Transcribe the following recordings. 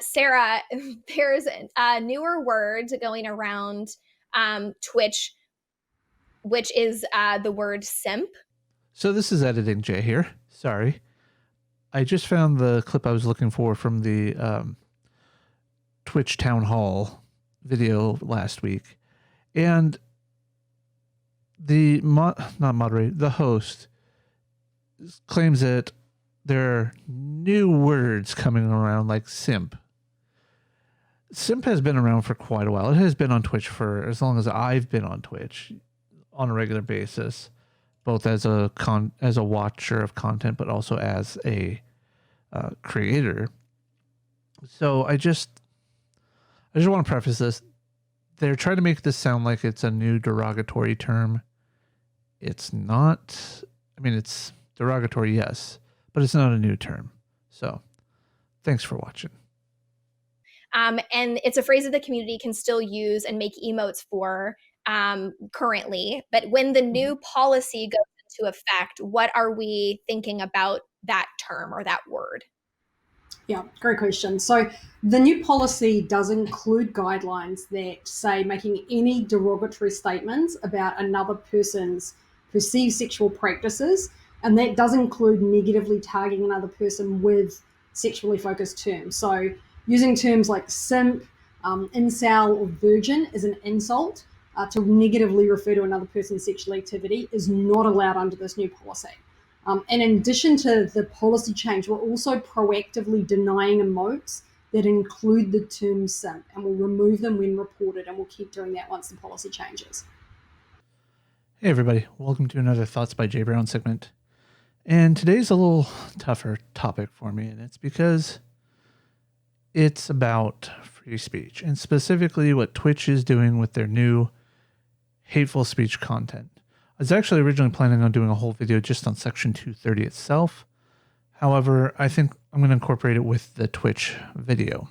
Sarah, there's a newer word going around Twitch, which is the word simp. So this is Editing Jay here. Sorry. I just found the clip I was looking for from the Twitch Town Hall video last week. And the the host claims that there are new words coming around like simp. Simp has been around for quite a while. It has been on Twitch for as long as I've been on Twitch on a regular basis, both as a watcher of content, but also as a creator. So I just want to preface this. They're trying to make this sound like it's a new derogatory term. It's not. I mean, it's derogatory, yes, but it's not a new term. So thanks for watching. And it's a phrase that the community can still use and make emotes for currently. But when the new policy goes into effect, what are we thinking about that term or that word? Yeah, great question. So the new policy does include guidelines that say making any derogatory statements about another person's perceived sexual practices, and that does include negatively targeting another person with sexually focused terms. So using terms like simp, incel, or virgin as an insult to negatively refer to another person's sexual activity is not allowed under this new policy. And in addition to the policy change, we're also proactively denying emotes that include the term simp, and we'll remove them when reported, and we'll keep doing that once the policy changes. Hey everybody, welcome to another Thoughts by Jay Brown segment. And today's a little tougher topic for me, and it's because it's about free speech, and specifically what Twitch is doing with their new hateful speech content. I was actually originally planning on doing a whole video just on Section 230 itself. However, I think I'm going to incorporate it with the Twitch video.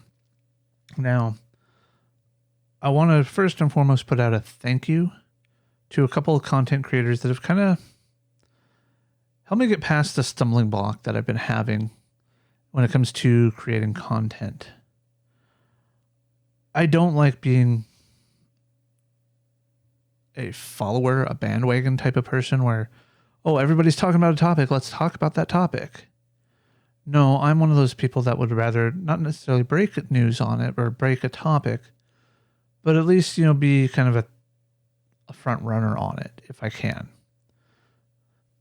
Now, I want to first and foremost put out a thank you to a couple of content creators that have kind of helped me get past the stumbling block that I've been having when it comes to creating content. I don't like being a follower, a bandwagon type of person where, oh, everybody's talking about a topic, let's talk about that topic. No, I'm one of those people that would rather not necessarily break news on it or break a topic, but at least, be kind of a front runner on it if I can.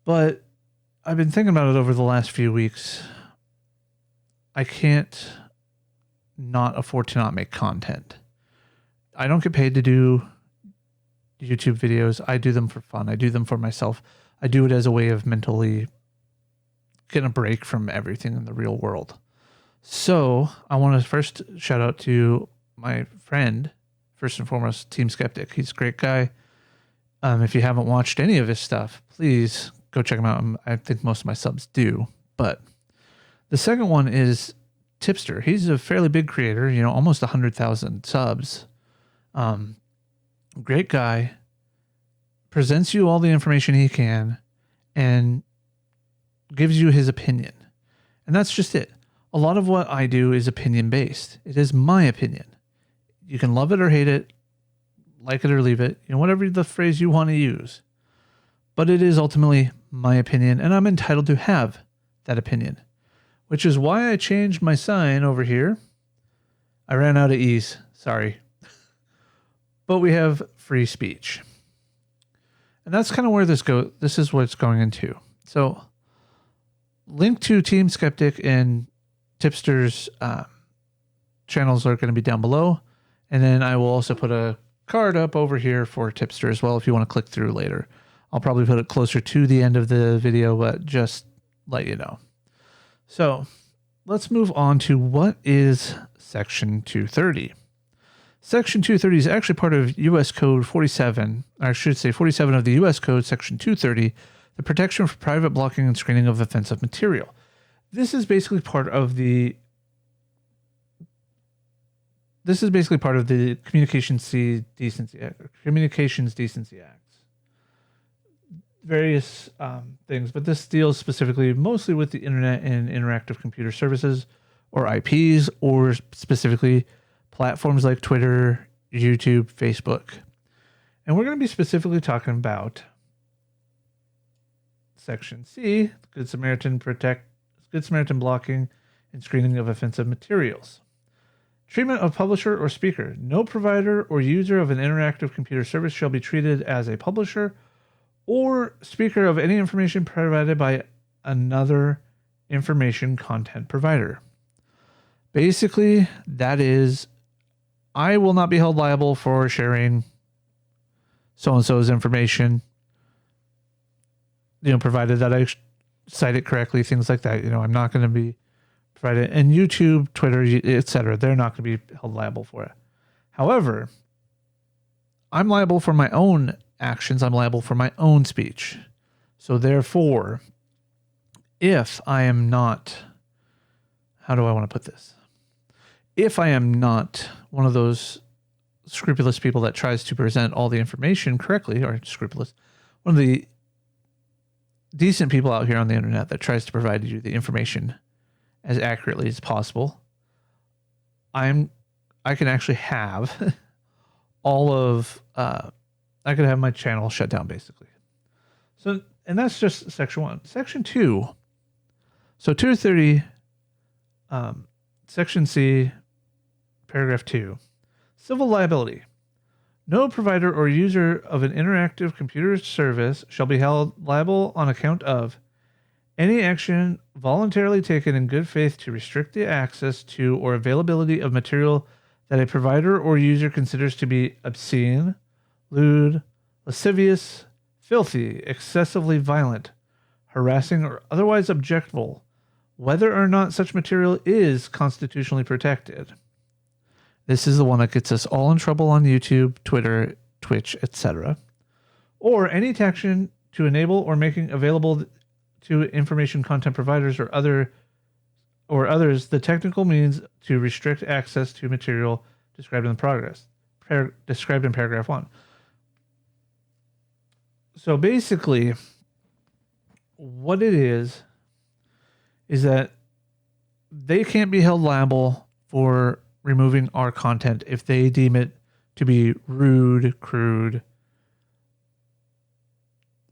But I've been thinking about it over the last few weeks. I can't not afford to not make content. I don't get paid to do YouTube videos. I do them for fun. I do them for myself. I do it as a way of mentally getting a break from everything in the real world. So I want to first shout out to my friend, first and foremost, Team Skeptic. He's a great guy. If you haven't watched any of his stuff, please go check him out. I think most of my subs do. But the second one is Tipster. He's a fairly big creator, almost 100,000 subs. Great guy, presents you all the information he can and gives you his opinion. And that's just it. A lot of what I do is opinion based. It is my opinion. You can love it or hate it, like it or leave it, whatever the phrase you want to use. But it is ultimately my opinion, and I'm entitled to have that opinion, which is why I changed my sign over here. I ran out of E's. Sorry. But we have free speech. And that's kind of where this is what it's going into. So link to Team Skeptic and Tipster's channels are going to be down below. And then I will also put a card up over here for Tipster as well if you want to click through later. I'll probably put it closer to the end of the video, but just let you know. So let's move on to what is Section 230. Section 230 is actually part of U.S. Code 47, or I should say 47 of the U.S. Code, Section 230, the protection for private blocking and screening of offensive material. This is basically part of the Communications Decency Act. Various things, but this deals specifically mostly with the internet and interactive computer services, or IPs, or specifically platforms like Twitter, YouTube, Facebook. And we're going to be specifically talking about Section C, Good Samaritan blocking and screening of offensive materials. Treatment of publisher or speaker. No provider or user of an interactive computer service shall be treated as a publisher or speaker of any information provided by another information content provider. Basically, that is, I will not be held liable for sharing so-and-so's information, provided that I cite it correctly, things like that. I'm not going to be provided. And YouTube, Twitter, etc., they're not going to be held liable for it. However, I'm liable for my own actions. I'm liable for my own speech. So therefore, if I am not, how do I want to put this? If I am not one of those scrupulous people that tries to present all the information correctly, or scrupulous, one of the decent people out here on the internet that tries to provide you the information as accurately as possible, I can actually have all of, I could have my channel shut down basically. So, and that's just section 1. Section 2. So 230, section C, paragraph 2, civil liability. No provider or user of an interactive computer service shall be held liable on account of any action voluntarily taken in good faith to restrict the access to or availability of material that a provider or user considers to be obscene, lewd, lascivious, filthy, excessively violent, harassing, or otherwise objectionable, whether or not such material is constitutionally protected. This is the one that gets us all in trouble on YouTube, Twitter, Twitch, etc. Or any action to enable or making available to information content providers or others the technical means to restrict access to material described in paragraph 1. So basically, what it is that they can't be held liable for removing our content if they deem it to be rude, crude,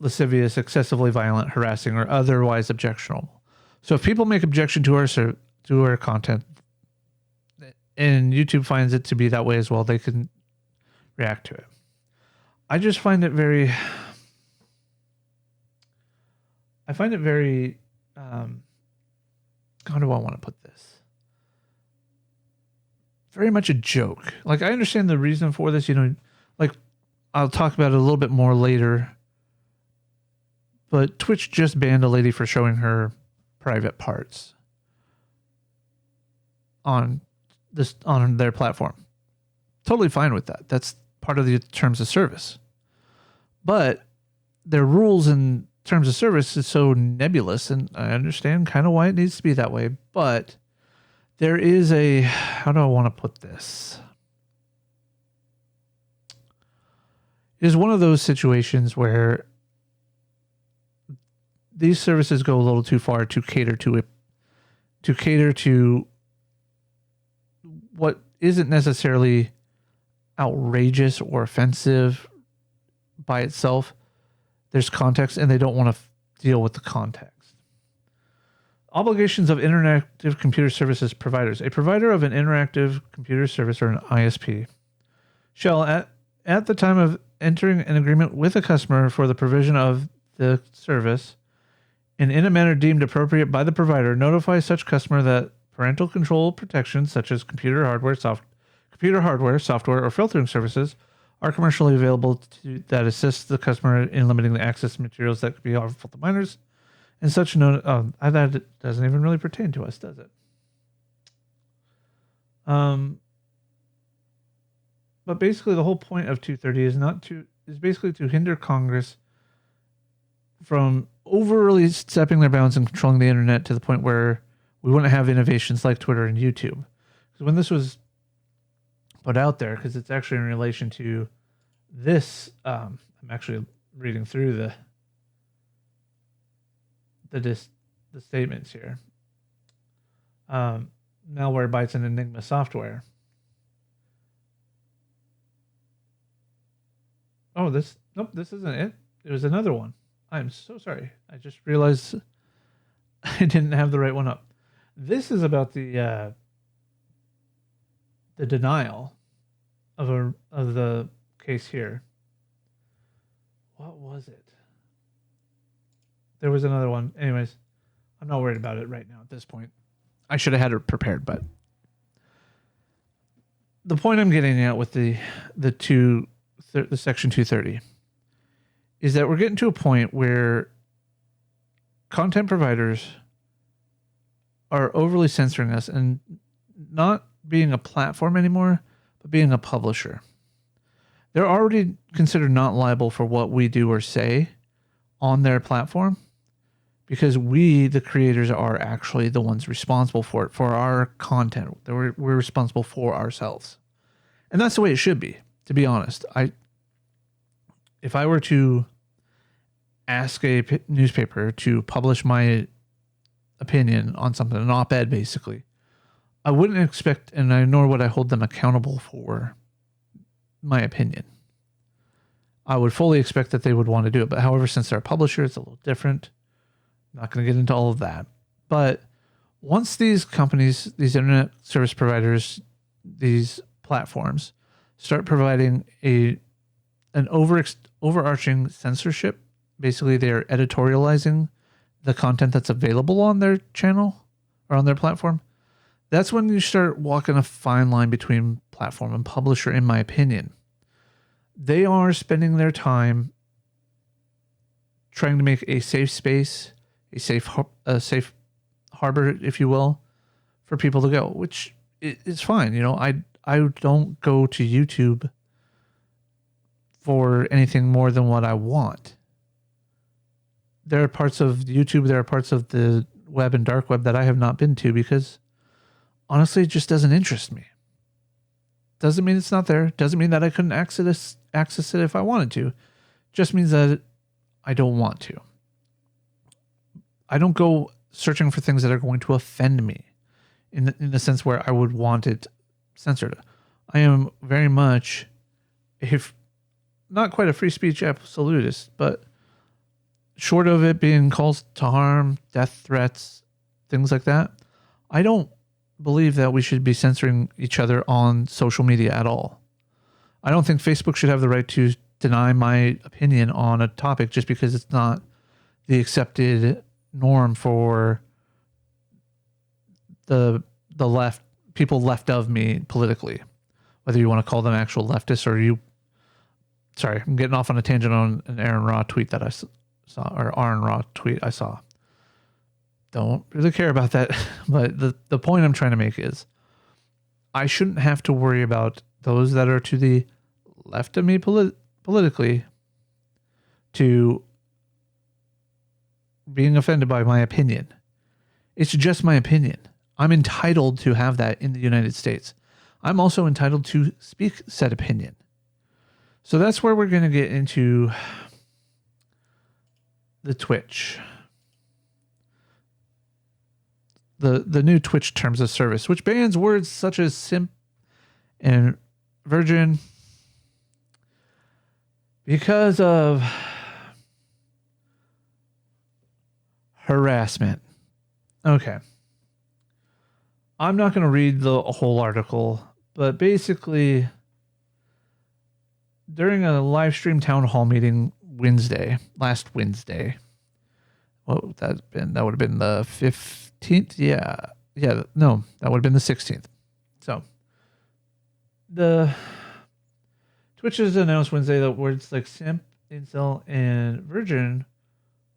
lascivious, excessively violent, harassing, or otherwise objectionable. So if people make objection to our content, and YouTube finds it to be that way as well, they can react to it. I just find it very. How do I want to put this? Very much a joke. Like, I understand the reason for this, like I'll talk about it a little bit more later. But Twitch just banned a lady for showing her private parts on their platform. Totally fine with that. That's part of the terms of service. But their rules and terms of service is so nebulous, and I understand kind of why it needs to be that way. But there is how do I want to put this? It is one of those situations where these services go a little too far to cater to what isn't necessarily outrageous or offensive by itself. There's context, and they don't want to deal with the context. Obligations of interactive computer services providers. A provider of an interactive computer service, or an ISP, shall, at the time of entering an agreement with a customer for the provision of the service, and in a manner deemed appropriate by the provider, notify such customer that parental control protections such as computer hardware, software, or filtering services are commercially available that assist the customer in limiting the access to materials that could be harmful to minors. And such that doesn't even really pertain to us, does it? But basically, the whole point of 230 is basically to hinder Congress from overly stepping their bounds and controlling the internet to the point where we wouldn't have innovations like Twitter and YouTube. Because when this was put out there, because it's actually in relation to this, I'm actually reading through the statements here. Malwarebytes and Enigma software. Oh, this isn't it. It was another one. I'm so sorry. I just realized I didn't have the right one up. This is about the denial of the case here. What was it? There was another one. Anyways, I'm not worried about it right now at this point. I should have had it prepared, but the point I'm getting at with the Section 230 is that we're getting to a point where content providers are overly censoring us and not being a platform anymore, but being a publisher. They're already considered not liable for what we do or say on their platform because we, the creators, are actually the ones responsible for it, for our content. We're responsible for ourselves. And that's the way it should be, to be honest. If I were to ask a newspaper to publish my opinion on something, an op-ed basically, I wouldn't expect, nor would I hold them accountable for my opinion. I would fully expect that they would want to do it. But however, since they're a publisher, it's a little different. I'm not going to get into all of that. But once these companies, these internet service providers, these platforms start providing an overarching censorship, basically they're editorializing the content that's available on their channel or on their platform, that's when you start walking a fine line between platform and publisher, in my opinion. They are spending their time trying to make a safe space, a safe harbor, if you will, for people to go, which is fine. I don't go to YouTube for anything more than what I want. There are parts of YouTube, there are parts of the web and dark web that I have not been to because honestly, it just doesn't interest me. Doesn't mean it's not there. Doesn't mean that I couldn't access it if I wanted to. Just means that I don't want to. I don't go searching for things that are going to offend me in the sense where I would want it censored. I am very much, if not quite a free speech absolutist, but short of it being calls to harm, death threats, things like that, I don't believe that we should be censoring each other on social media at all. I don't think Facebook should have the right to deny my opinion on a topic just because it's not the accepted norm for the left, people left of me politically, whether you want to call them actual leftists or you. Sorry, I'm getting off on a tangent on an Aaron Ra tweet that I saw, or Aaron Ra tweet I saw. Don't really care about that, but the point I'm trying to make is I shouldn't have to worry about those that are to the left of me politically to being offended by my opinion. It's just my opinion. I'm entitled to have that in the United States. I'm also entitled to speak said opinion. So that's where we're going to get into the Twitch. The new Twitch terms of service, which bans words such as simp and virgin because of harassment. Okay. I'm not going to read the whole article, but basically during a live stream town hall meeting last Wednesday, what would that have been? That would have been the 15th. No, that would have been the 16th. So the Twitch has announced Wednesday that words like simp, incel, and virgin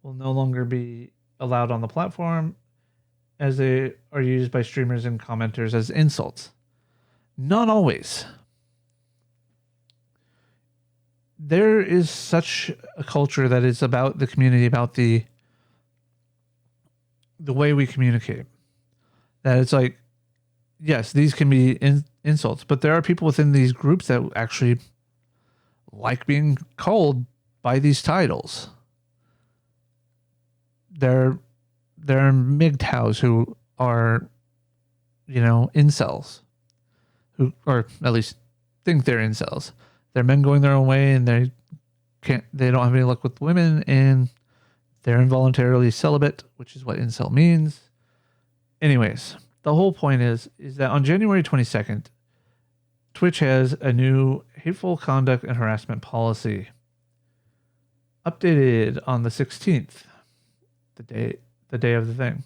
will no longer be allowed on the platform as they are used by streamers and commenters as insults. Not always. There is such a culture that is about the community, about the way we communicate, that it's like, yes, these can be insults, but there are people within these groups that actually like being called by these titles. There are MGTOWs who are, incels who, or at least think they're incels. They're men going their own way, and they don't have any luck with women, and they're involuntarily celibate, which is what incel means. Anyways, the whole point is that on January 22nd, Twitch has a new hateful conduct and harassment policy updated on the 16th, the day of the thing.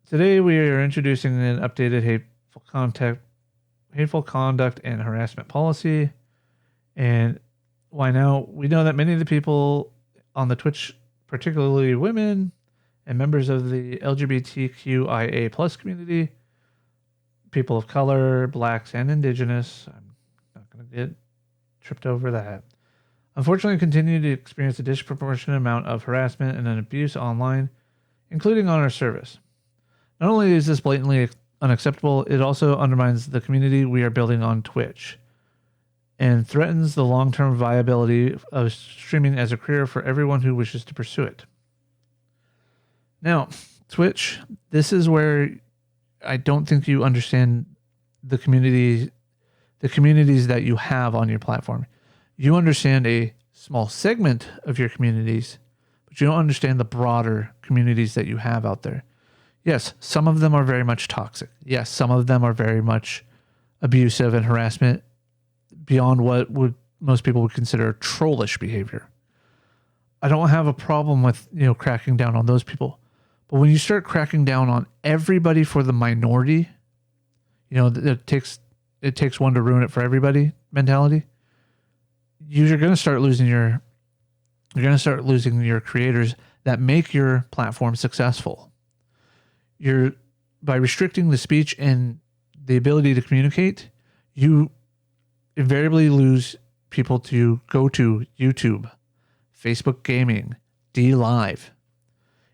Today we are introducing an updated hateful conduct and harassment policy. And why now? We know that many of the people on the Twitch, particularly women and members of the LGBTQIA plus community, people of color, blacks, and indigenous, I'm not going to get tripped over that, unfortunately continue to experience a disproportionate amount of harassment and abuse online, including on our service. Not only is this blatantly unacceptable, it also undermines the community we are building on Twitch and threatens the long-term viability of streaming as a career for everyone who wishes to pursue it. Now, Twitch, this is where I don't think you understand the communities that you have on your platform. You understand a small segment of your communities, but you don't understand the broader communities that you have out there. Yes, some of them are very much toxic. Yes, some of them are very much abusive and harassment beyond what most people would consider trollish behavior. I don't have a problem with, cracking down on those people. But when you start cracking down on everybody for the minority, it takes one to ruin it for everybody mentality, you're going to start losing your creators that make your platform successful. By restricting the speech and the ability to communicate, you invariably lose people to go to YouTube, Facebook Gaming, DLive.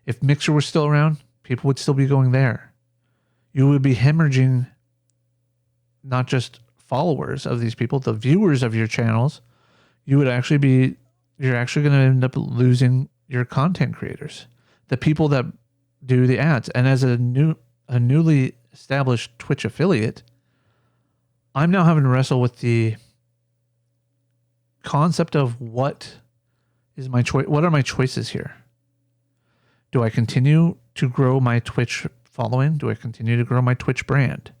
If Mixer was still around, people would still be going there. You would be hemorrhaging not just followers of these people, the viewers of your channels. You're actually going to end up losing your content creators, the people that do the ads. And as a newly established Twitch affiliate, I'm now having to wrestle with the concept of what is my choice. What are my choices here? Do I continue to grow my Twitch following? Do I continue to grow my Twitch brand?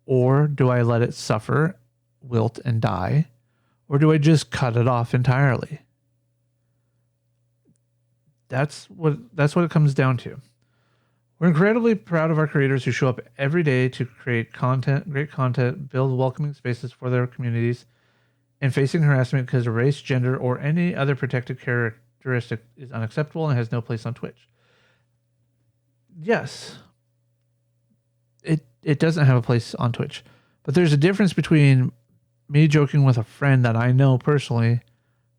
Or do I let it suffer, wilt, and die? Or do I just cut it off entirely? That's what it comes down to. We're incredibly proud of our creators who show up every day to create great content, build welcoming spaces for their communities, and facing harassment because of race, gender, or any other protected characteristic is unacceptable and has no place on Twitch. Yes, it doesn't have a place on Twitch, but there's a difference between me joking with a friend that I know personally,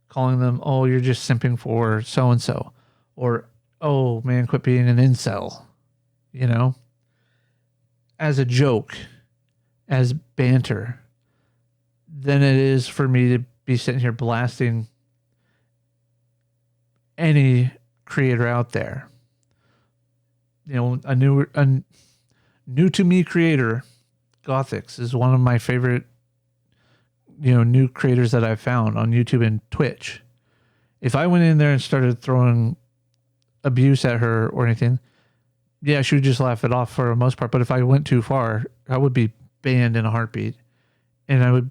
calling them, "Oh, you're just simping for so and so," or "Oh man, quit being an incel," as a joke, as banter, than it is for me to be sitting here blasting any creator out there. A new to me creator, Gothix, is one of my favorite, new creators that I've found on YouTube and Twitch. If I went in there and started throwing abuse at her or anything, yeah, she would just laugh it off for the most part. But if I went too far, I would be banned in a heartbeat, and I would,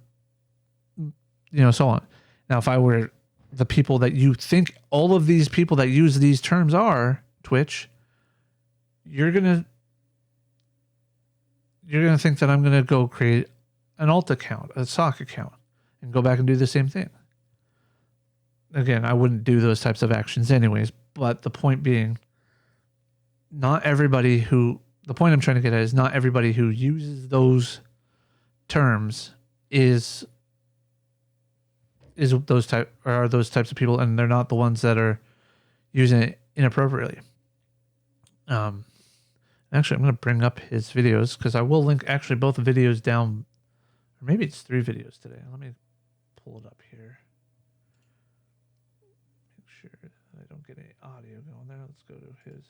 so on. Now, if I were the people that you think all of these people that use these terms are, Twitch, you're gonna think that I'm gonna go create an alt account, a sock account, and go back and do the same thing. Again, I wouldn't do those types of actions anyways, but the point being, the point I'm trying to get at is not everybody who uses those terms are those types of people, and they're not the ones that are using it inappropriately. Actually, I'm going to bring up his videos because I will link actually both videos down, or maybe it's 3 videos today. Let me pull it up here. Make sure that I don't get any audio going there. Let's go to his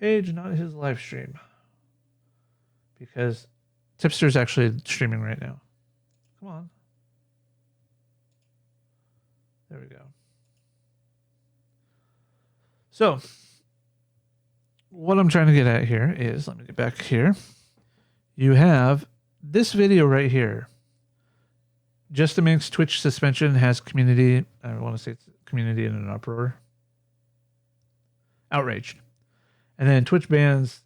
page, not his live stream. Because Tipster's actually streaming right now. Come on. There we go. So, what I'm trying to get at here is, let me get back here. You have this video right here. Just the Minx Twitch suspension has community, I want to say it's community in an uproar. Outraged. And then Twitch bans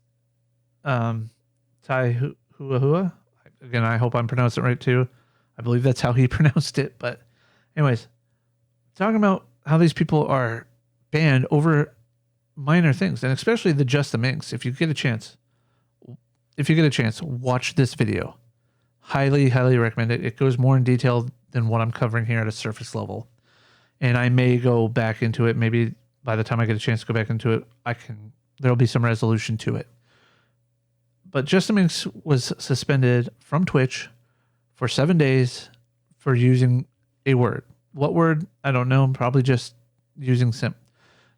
Tai Hua. Again, I hope I'm pronouncing it right too. I believe that's how he pronounced it. But anyways, talking about how these people are banned over minor things, and especially the Just the Minx. If you get a chance, watch this video. Highly, highly recommend it. It goes more in detail than what I'm covering here at a surface level. And I may go back into it. Maybe by the time I get a chance to go back into it, there'll be some resolution to it. But Just the Minx was suspended from Twitch for 7 days for using a word. What word? I don't know. Probably just using simp.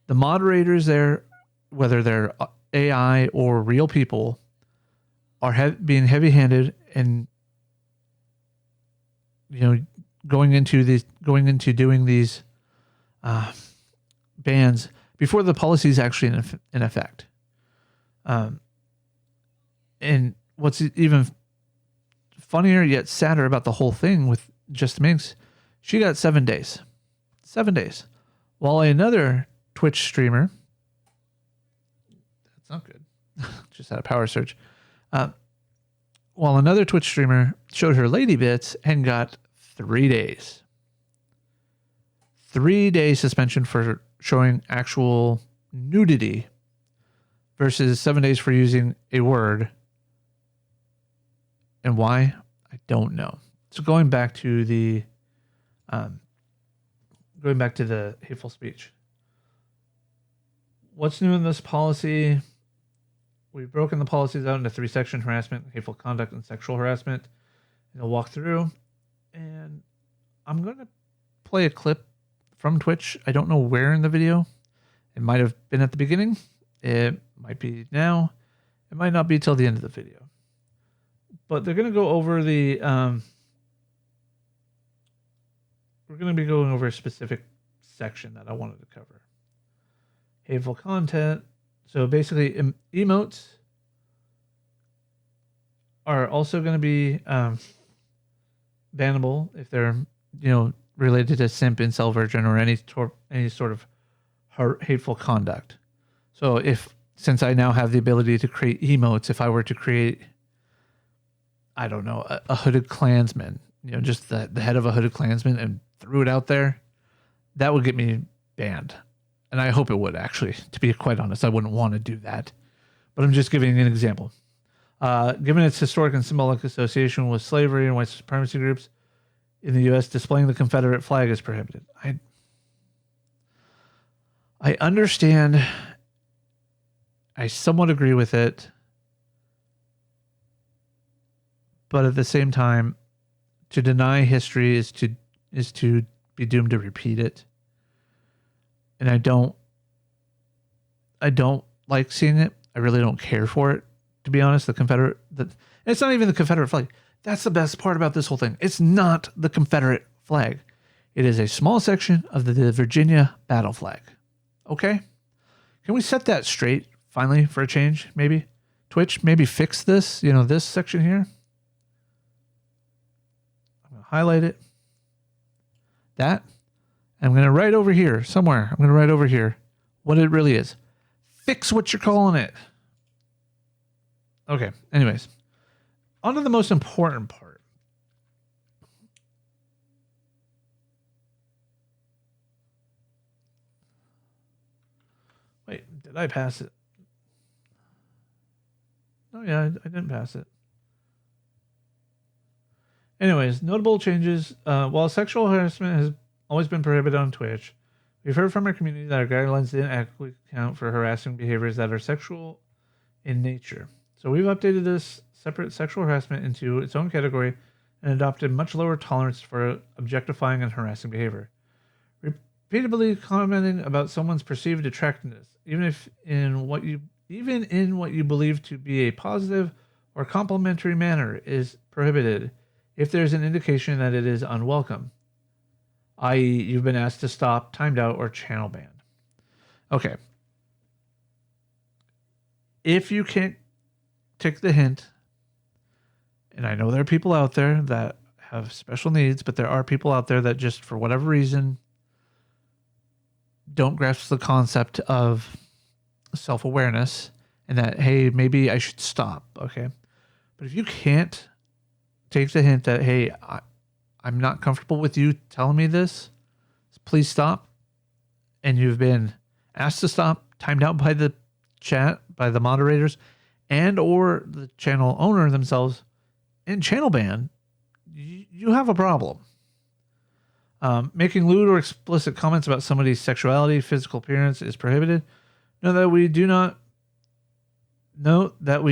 The moderators there, whether they're AI or real people, are being heavy-handed and going into doing these bans before the policy is actually in effect. And what's even funnier yet sadder about the whole thing with Just Minx, she got 7 days. 7 days. While another Twitch streamer, that's not good, just had a power surge. While another Twitch streamer showed her lady bits and got 3 days. 3 day suspension for showing actual nudity versus 7 days for using a word. And why? I don't know. So going back to the hateful speech. What's new in this policy? We've broken the policies out into 3-section: harassment, hateful conduct, and sexual harassment. And I'll walk through. And I'm going to play a clip from Twitch. I don't know where in the video. It might have been at the beginning. It might be now. It might not be till the end of the video. But they're going to go over the... we're going to be going over a specific section that I wanted to cover. Hateful content. So basically, emotes are also going to be bannable if they're, related to simp, incel, virgin, or any sort of hateful conduct. So since I now have the ability to create emotes, if I were to create, I don't know, a hooded Klansman, just the head of a hooded Klansman, and threw it out there, that would get me banned. And I hope it would, actually. To be quite honest, I wouldn't want to do that. But I'm just giving an example. Given its historic and symbolic association with slavery and white supremacy groups in the U.S., displaying the Confederate flag is prohibited. I understand. I somewhat agree with it. But at the same time, to deny history is to be doomed to repeat it. And I don't like seeing it. I really don't care for it, to be honest. It's not even the Confederate flag. That's the best part about this whole thing. It's not the Confederate flag. It is a small section of the Virginia battle flag. Okay? Can we set that straight, finally, for a change, maybe? Twitch, maybe fix this, this section here. I'm going to highlight it. That. I'm going to write over here somewhere. I'm going to write over here what it really is. Fix what you're calling it. Okay. Anyways, on to the most important part. Wait, did I pass it? Oh, yeah, I didn't pass it. Anyways, notable changes. While sexual harassment has always been prohibited on Twitch, we've heard from our community that our guidelines didn't adequately account for harassing behaviors that are sexual in nature. So we've updated this separate sexual harassment into its own category and adopted much lower tolerance for objectifying and harassing behavior. Repeatedly commenting about someone's perceived attractiveness, even if in what you even in what you believe to be a positive or complimentary manner, is prohibited if there's an indication that it is unwelcome, i.e., you've been asked to stop, timed out, or channel banned. Okay. If you can't take the hint, and I know there are people out there that have special needs, but there are people out there that just, for whatever reason, don't grasp the concept of self-awareness and that, hey, maybe I should stop. Okay. But if you can't take the hint that, hey, I'm not comfortable with you telling me this, please stop, and you've been asked to stop, timed out by the chat, by the moderators, and or the channel owner themselves, and channel ban, you have a problem. Making lewd or explicit comments about somebody's sexuality, physical appearance is prohibited. Note that we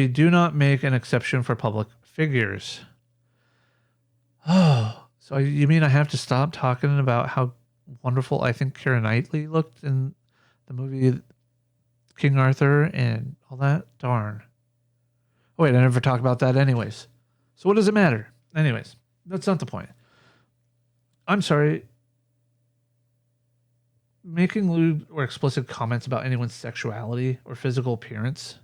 do not make an exception for public figures. Oh, so you mean I have to stop talking about how wonderful I think Keira Knightley looked in the movie King Arthur and all that? Darn. Oh, wait, I never talked about that anyways. So what does it matter? Anyways, that's not the point. I'm sorry. Making lewd or explicit comments about anyone's sexuality or physical appearance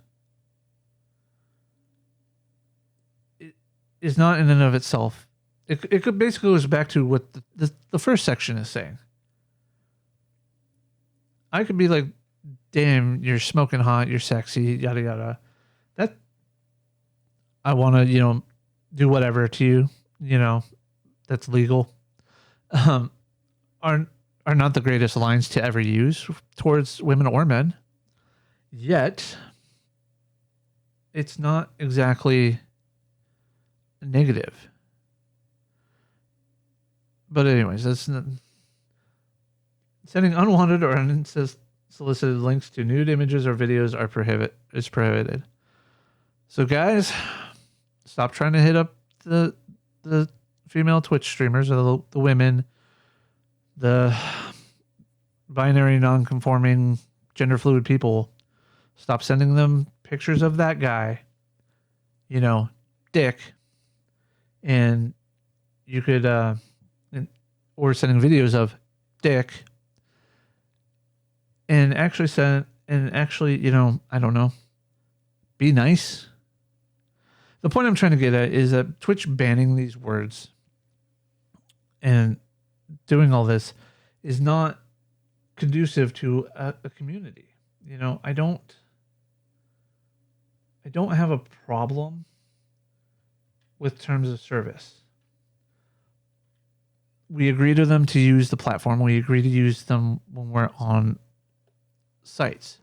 is not in and of itself. It could basically goes back to what the first section is saying. I could be like, damn, you're smoking hot, you're sexy, yada, yada. That, I want to, do whatever to you, that's legal. Are not the greatest lines to ever use towards women or men. Yet, it's not exactly negative. But anyways, that's not, sending unwanted or unsolicited links to nude images or videos is prohibited. So guys, stop trying to hit up the female Twitch streamers, or the women, the binary, non-conforming, gender fluid people. Stop sending them pictures of that guy, dick, and you could, or sending videos of dick, and actually I don't know, be nice. The point I'm trying to get at is that Twitch banning these words and doing all this is not conducive to a community. I don't have a problem with terms of service. We agree to them to use the platform. We agree to use them when we're on sites.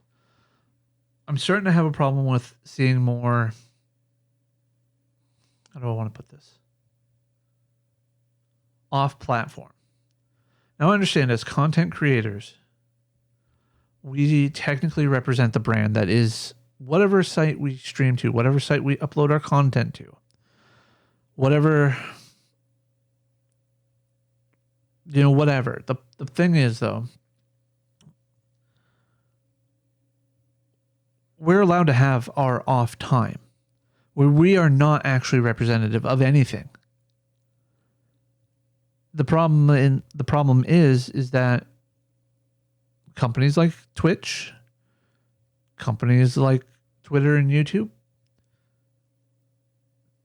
I'm starting to have a problem with seeing more, how do I want to put this? Off platform. Now I understand, as content creators, we technically represent the brand that is whatever site we stream to, whatever site we upload our content to, whatever, whatever. The thing is, though, we're allowed to have our off time where we are not actually representative of anything. The problem is that companies like Twitch, companies like Twitter and YouTube,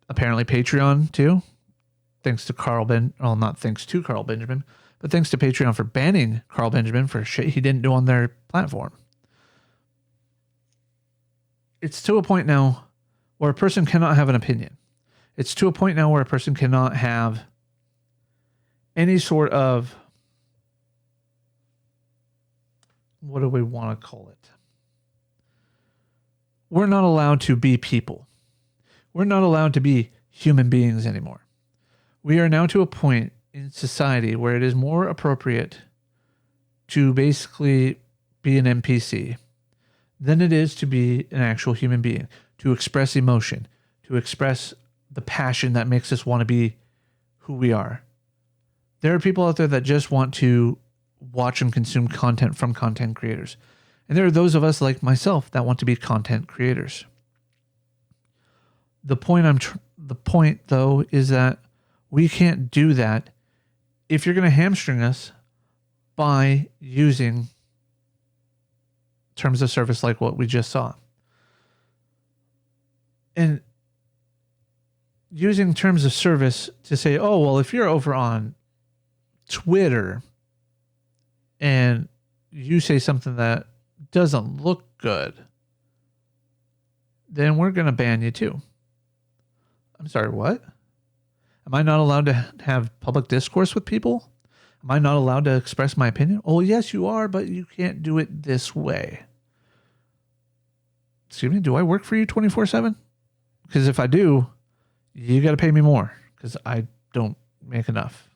apparently Patreon too, thanks to not thanks to Carl Benjamin, but thanks to Patreon for banning Carl Benjamin for shit he didn't do on their platform. It's to a point now where a person cannot have an opinion. It's to a point now where a person cannot have any sort of, what do we want to call it? We're not allowed to be people. We're not allowed to be human beings anymore. We are now to a point in society where it is more appropriate to basically be an NPC than it is to be an actual human being, to express emotion, to express the passion that makes us want to be who we are. There are people out there that just want to watch and consume content from content creators. And there are those of us like myself that want to be content creators. The point though is that we can't do that if you're going to hamstring us by using terms of service like what we just saw. And using terms of service to say, oh, well, if you're over on Twitter and you say something that doesn't look good, then we're going to ban you too. I'm sorry, what? Am I not allowed to have public discourse with people? Am I not allowed to express my opinion? Oh, yes, you are, but you can't do it this way. Excuse me, do I work for you 24/7? Because if I do, you got to pay me more because I don't make enough.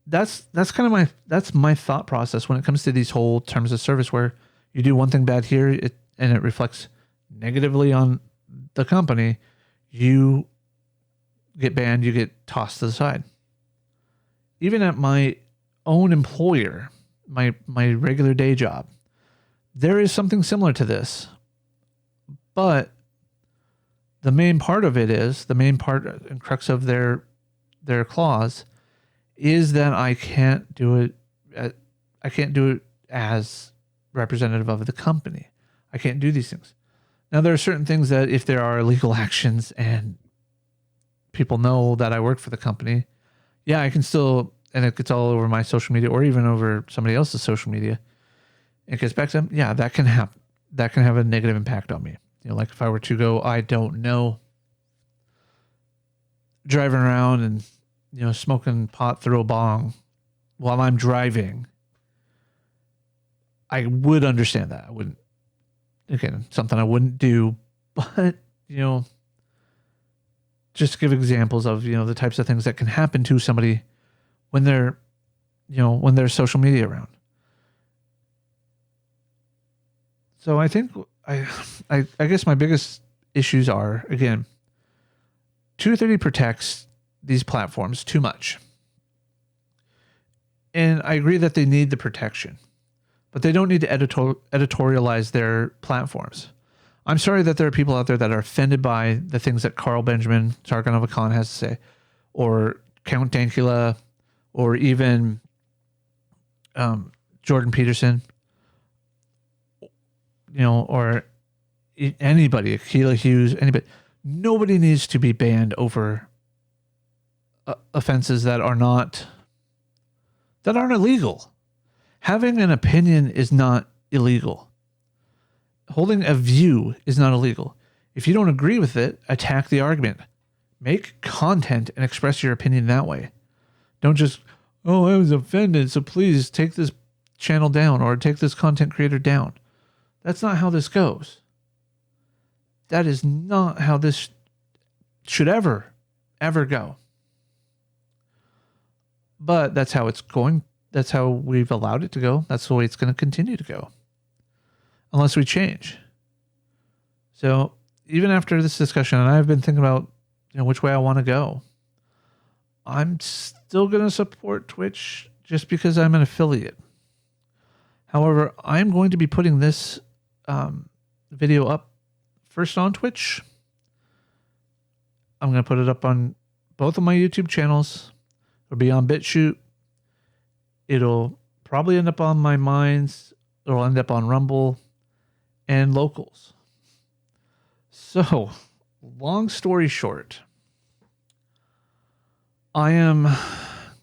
That's kind of my thought process when it comes to these whole terms of service, where you do one thing bad here and it reflects negatively on the company. You get banned, you get tossed to the side. Even at my own employer, my regular day job, there is something similar to this. But the main part and crux of their clause is that I can't do it as representative of the company. I can't do these things. Now, there are certain things that if there are legal actions and people know that I work for the company, yeah, I can still, and it gets all over my social media or even over somebody else's social media, it gets back to them. Yeah, that can happen. That can have a negative impact on me. You know, like if I were to go, I don't know, driving around and, you know, smoking pot through a bong while I'm driving, I would understand that. I wouldn't, again, something I wouldn't do, but, you know, just to give examples of, you know, the types of things that can happen to somebody when they're, you know, when there's social media around. So I think I guess my biggest issues are, again, 230 protects these platforms too much. And I agree that they need the protection, but they don't need to editorialize their platforms. I'm sorry that there are people out there that are offended by the things that Carl Benjamin, Sargon of Akkad has to say, or Count Dankula, or even Jordan Peterson, you know, or anybody, Akilah Hughes, anybody. Nobody needs to be banned over offenses that aren't illegal. Having an opinion is not illegal. Holding a view is not illegal. If you don't agree with it, attack the argument. Make content and express your opinion that way. Don't just, oh, I was offended, so please take this channel down or take this content creator down. That's not how this goes. That is not how this should ever go. But that's how it's going. That's how we've allowed it to go. That's the way it's going to continue to go. Unless we change. So even after this discussion, and I've been thinking about, you know, which way I want to go, I'm still going to support Twitch just because I'm an affiliate. However, I'm going to be putting this video up first on Twitch. I'm going to put it up on both of my YouTube channels. It'll be on Bitchute. It'll probably end up on my Minds. It'll end up on Rumble and Locals. So, long story short, I am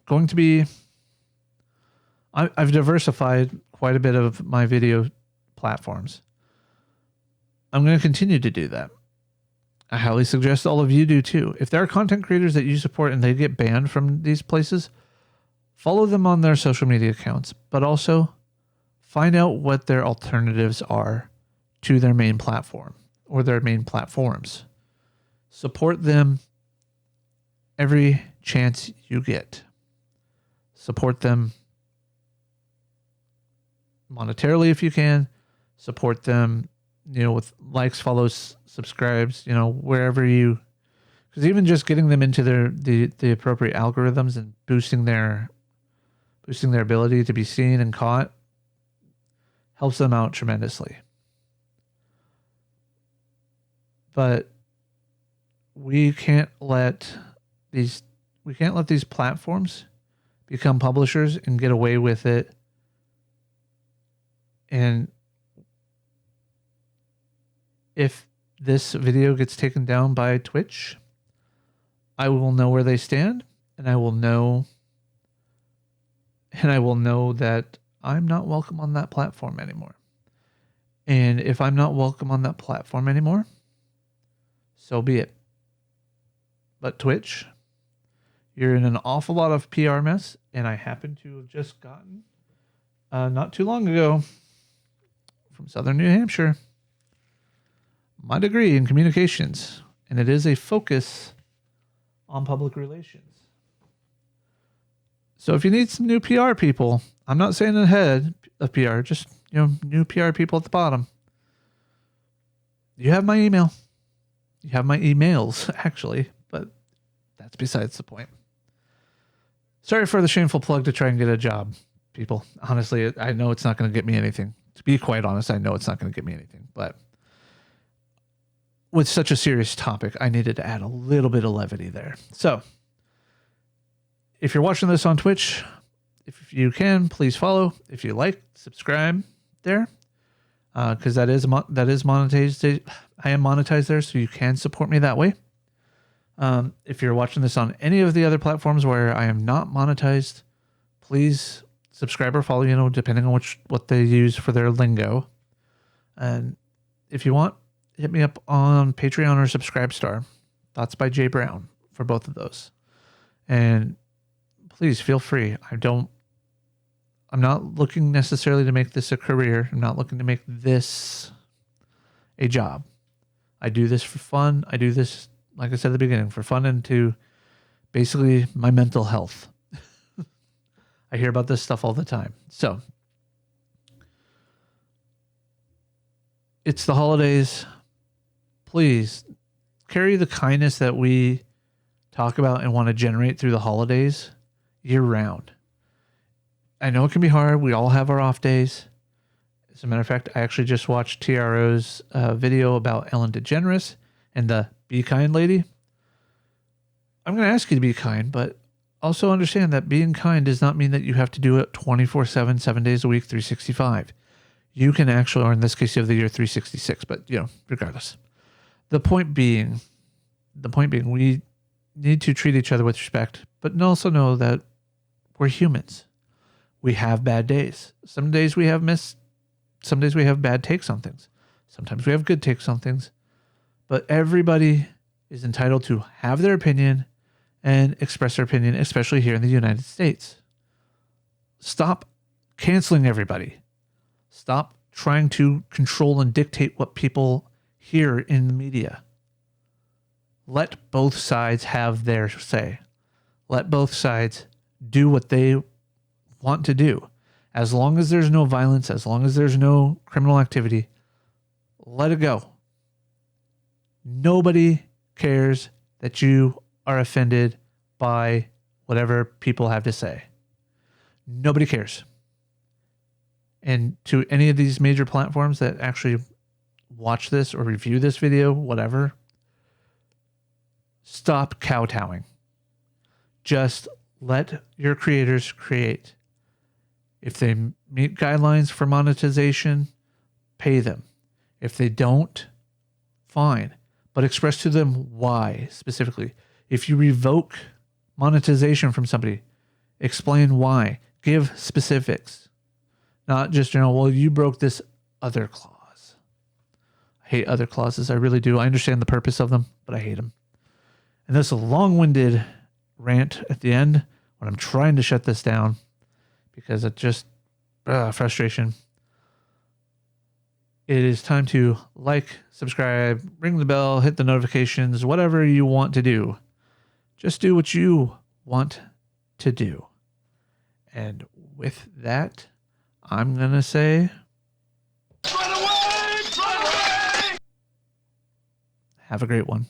going to be... I've diversified quite a bit of my video platforms. I'm going to continue to do that. I highly suggest all of you do too. If there are content creators that you support and they get banned from these places, follow them on their social media accounts, but also find out what their alternatives are to their main platform or their main platforms. Support them every chance you get. Support them monetarily if you can. Support them, you know, with likes, follows, subscribes, you know, wherever you, because even just getting them into the appropriate algorithms and boosting their ability to be seen and caught, helps them out tremendously. But we can't let these platforms become publishers and get away with it. And if this video gets taken down by Twitch, I will know where they stand, and I will know that I'm not welcome on that platform anymore. And if I'm not welcome on that platform anymore, so be it. But Twitch, you're in an awful lot of PR mess, and I happen to have just gotten, not too long ago, from Southern New Hampshire, my degree in communications, and it is a focus on public relations. So if you need some new PR people, I'm not saying the head of PR, just, new PR people at the bottom. You have my email. You have my emails, actually, but that's besides the point. Sorry for the shameful plug to try and get a job, people. Honestly, I know it's not going to get me anything. To be quite honest, I know it's not going to get me anything, but with such a serious topic, I needed to add a little bit of levity there. So, if you're watching this on Twitch, if you can, please follow. If you like, subscribe there, because that is monetized. I am monetized there, so you can support me that way. If you're watching this on any of the other platforms where I am not monetized, please subscribe or follow, depending on what they use for their lingo. And if you want, hit me up on Patreon or Subscribestar. Thoughts by Jay Brown for both of those. And please feel free. I'm not looking necessarily to make this a career. I'm not looking to make this a job. I do this for fun. I do this, like I said at the beginning, for fun and to basically my mental health. I hear about this stuff all the time. So, it's the holidays. Please carry the kindness that we talk about and want to generate through the holidays year round. I know it can be hard. We all have our off days. As a matter of fact, I actually just watched TRO's video about Ellen DeGeneres and the Be Kind lady. I'm going to ask you to be kind, but also understand that being kind does not mean that you have to do it 24/7, 7 days a week, 365. You can actually, or in this case, you have the year 366, but regardless. The point being, we need to treat each other with respect, but also know that we're humans. We have bad days. Some days we have some days we have bad takes on things. Sometimes we have good takes on things. But everybody is entitled to have their opinion and express their opinion, especially here in the United States. Stop canceling everybody. Stop trying to control and dictate what people hear in the media. Let both sides have their say. Let both sides do what they want to do. As long as there's no violence, as long as there's no criminal activity, let it go. Nobody cares that you are offended by whatever people have to say. Nobody cares. And to any of these major platforms that actually watch this or review this video, whatever, stop kowtowing. Just let your creators create. If they meet guidelines for monetization, pay them. If they don't, fine. But express to them why specifically. If you revoke monetization from somebody, explain why. Give specifics. Not just, well, you broke this other clause. I hate other clauses. I really do. I understand the purpose of them, but I hate them. And this is a long-winded rant at the end when I'm trying to shut this down because it just, frustration. It is time to like, subscribe, ring the bell, hit the notifications, whatever you want to do. Just do what you want to do. And with that, I'm going to say, Run away! Run away! have a great one.